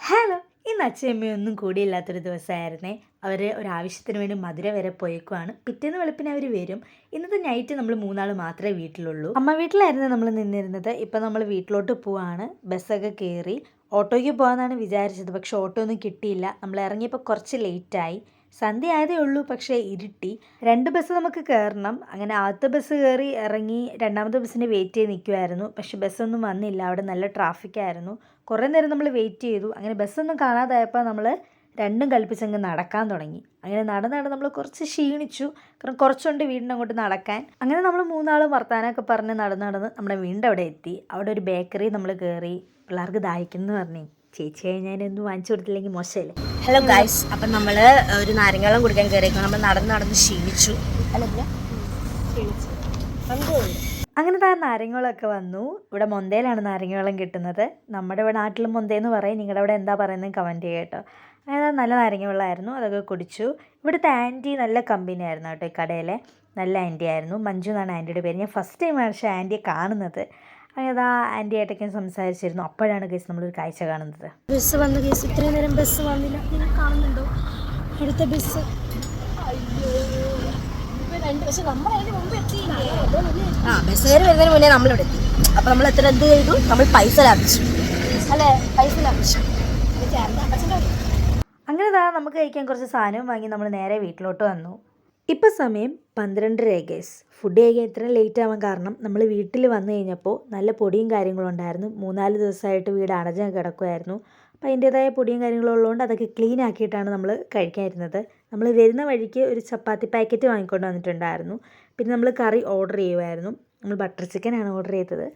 Hello, ഇന്ന് അച്ഛയമ്മയൊന്നും കൂടിയില്ലാത്തൊരു ദിവസമായിരുന്നേ. അവർ ഒരാവശ്യത്തിന് വേണ്ടി മധുര വരെ പോയേക്കുവാണ്. പിറ്റേന്ന് വെളുപ്പിന് അവർ വരും. ഇന്നത്തെ നൈറ്റ് നമ്മൾ മൂന്നാൾ മാത്രമേ വീട്ടിലുള്ളൂ. അമ്മ വീട്ടിലായിരുന്നു നമ്മൾ നിന്നിരുന്നത്. ഇപ്പം നമ്മൾ വീട്ടിലോട്ട് പോവാണ്. ബസ്സൊക്കെ കയറി ഓട്ടോയ്ക്ക് പോകാമെന്നാണ് വിചാരിച്ചത്. പക്ഷെ ഓട്ടോ ഒന്നും കിട്ടിയില്ല. നമ്മൾ ഇറങ്ങിയപ്പോൾ കുറച്ച് ലേറ്റായി. സന്ധ്യ ആയതേ ഉള്ളൂ, പക്ഷേ ഇരുട്ടി. 2 ബസ് നമുക്ക് കയറണം. അങ്ങനെ ആദ്യത്തെ ബസ് കയറി ഇറങ്ങി രണ്ടാമത്തെ ബസ്സിന് വെയിറ്റ് ചെയ്ത് നിൽക്കുമായിരുന്നു. പക്ഷെ ബസ്സൊന്നും വന്നില്ല. അവിടെ നല്ല ട്രാഫിക്കായിരുന്നു. കുറേ നേരം നമ്മൾ വെയിറ്റ് ചെയ്തു. അങ്ങനെ ബസ്സൊന്നും കാണാതായപ്പോൾ നമ്മൾ രണ്ടും കൽപ്പിച്ചങ്ങ് നടക്കാൻ തുടങ്ങി. അങ്ങനെ നടന്ന് നമ്മൾ കുറച്ച് ക്ഷീണിച്ചു. കാരണം കുറച്ചുണ്ട് വീടിൻ്റെ അങ്ങോട്ട് നടക്കാൻ. അങ്ങനെ നമ്മൾ മൂന്നാളും വർത്താനമൊക്കെ പറഞ്ഞ് നടന്ന് നമ്മുടെ വീടിൻ്റെ അവിടെ എത്തി. അവിടെ ഒരു ബേക്കറി നമ്മൾ കയറി. പിള്ളേർക്ക് ദാഹിക്കുന്നു പറഞ്ഞു. ചേച്ചി കഴിഞ്ഞാലൊന്നും വാങ്ങിച്ചു കൊടുത്തില്ലെങ്കിൽ മോശമല്ലേ. ഹലോ ഗൈസ്, അപ്പം നമ്മൾ ഒരു നാരങ്ങാവെള്ളം കുടിക്കാൻ കയറിയേക്കും. നമ്മൾ നടന്ന് ക്ഷീണിച്ചു. അങ്ങനെ നാരങ്ങകളൊക്കെ വന്നു. ഇവിടെ മൊന്തയിലാണ് നാരങ്ങവെള്ളം കിട്ടുന്നത്. നമ്മുടെ ഇവിടെ നാട്ടിൽ മൊന്തയെന്ന് പറയും. നിങ്ങളുടെ അവിടെ എന്താ പറയുന്നത് കമൻറ്റ് ചെയ്യുക കേട്ടോ. അങ്ങനെ നല്ല നാരങ്ങ വെള്ളമായിരുന്നു. അതൊക്കെ കുടിച്ചു. ഇവിടുത്തെ ആൻറ്റി നല്ല കമ്പനി ആയിരുന്നു കേട്ടോ. ഈ കടയിലെ നല്ല ആൻറ്റി ആയിരുന്നു. മഞ്ജു എന്നാണ് ആൻറ്റിയുടെ പേര്. ഞാൻ ഫസ്റ്റ് ടൈമാണ് പക്ഷേ ആൻറ്റിയെ കാണുന്നത്. അങ്ങനെ ആൻറ്റി ആയിട്ടൊക്കെ സംസാരിച്ചിരുന്നു. അപ്പോഴാണ് കേസ് നമ്മളൊരു കാഴ്ച കാണുന്നത്. ബസ് വന്ന കേസ്, ഇത്രയും നേരം ബസ് വന്നില്ല. നിങ്ങൾ കാണുന്നുണ്ടോ അടുത്ത ബസ്? ബസ് കയറി വരുന്നതിന് മുന്നേ നമ്മളിവിടെ എത്തി. അപ്പം നമ്മൾ എന്ത് ചെയ്തു? നമ്മൾ പൈസ ലാഭിച്ചു അല്ലേ? പൈസ ലാഭിച്ചു. അങ്ങനെ നമുക്ക് കഴിക്കാൻ കുറച്ച് സാധനവും വാങ്ങി നമ്മൾ നേരെ വീട്ടിലോട്ട് വന്നു. ഇപ്പോൾ സമയം 12:30 ഗൈസ്. ഫുഡ് കഴിക്കാൻ ഇത്രയും ലേറ്റ് ആവാൻ കാരണം നമ്മൾ വീട്ടിൽ വന്നു കഴിഞ്ഞപ്പോൾ നല്ല പൊടിയും കാര്യങ്ങളും ഉണ്ടായിരുന്നു. 3-4 ദിവസമായിട്ട് വീട് അടഞ്ഞ് കിടക്കുമായിരുന്നു. അപ്പോൾ അതിൻ്റേതായ പൊടിയും കാര്യങ്ങളും ഉള്ളതുകൊണ്ട് അതൊക്കെ ക്ലീൻ ആക്കിയിട്ടാണ് നമ്മൾ കഴിക്കാനിരുന്നത്. നമ്മൾ വരുന്ന വഴിക്ക് ഒരു ചപ്പാത്തി പാക്കറ്റ് വാങ്ങിക്കൊണ്ട് വന്നിട്ടുണ്ടായിരുന്നു. പിന്നെ നമ്മൾ കറി ഓർഡർ ചെയ്യുമായിരുന്നു. നമ്മൾ ബട്ടർ ചിക്കനാണ് ഓർഡർ ചെയ്തത്.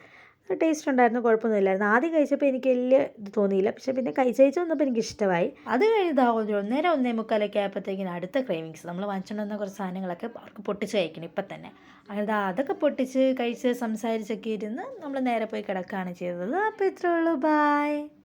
ടേസ്റ്റ് ഉണ്ടായിരുന്നു, കുഴപ്പമൊന്നുമില്ലായിരുന്നു. ആദ്യം കഴിച്ചപ്പോൾ എനിക്ക് വലിയ ഇത് തോന്നിയില്ല. പക്ഷേ പിന്നെ കഴിച്ച് വന്നപ്പോൾ എനിക്ക് ഇഷ്ടമായി. അത് കഴിഞ്ഞാൽ ഒരു 1:30-1:45 ആയപ്പോഴത്തേക്കിന് അടുത്ത ക്രേവിങ്സ്. നമ്മൾ വാങ്ങിച്ചുകൊണ്ട് വന്ന കുറച്ച് സാധനങ്ങളൊക്കെ അവർക്ക് പൊട്ടിച്ച് കഴിക്കണം ഇപ്പം തന്നെ. അങ്ങനെ അതൊക്കെ പൊട്ടിച്ച് കഴിച്ച് സംസാരിച്ചൊക്കെ ഇരുന്ന് നമ്മൾ നേരെ പോയി കിടക്കുകയാണ് ചെയ്തത്. അപ്പോൾ ഇത്രയേ ഉള്ളൂ. ബായ്.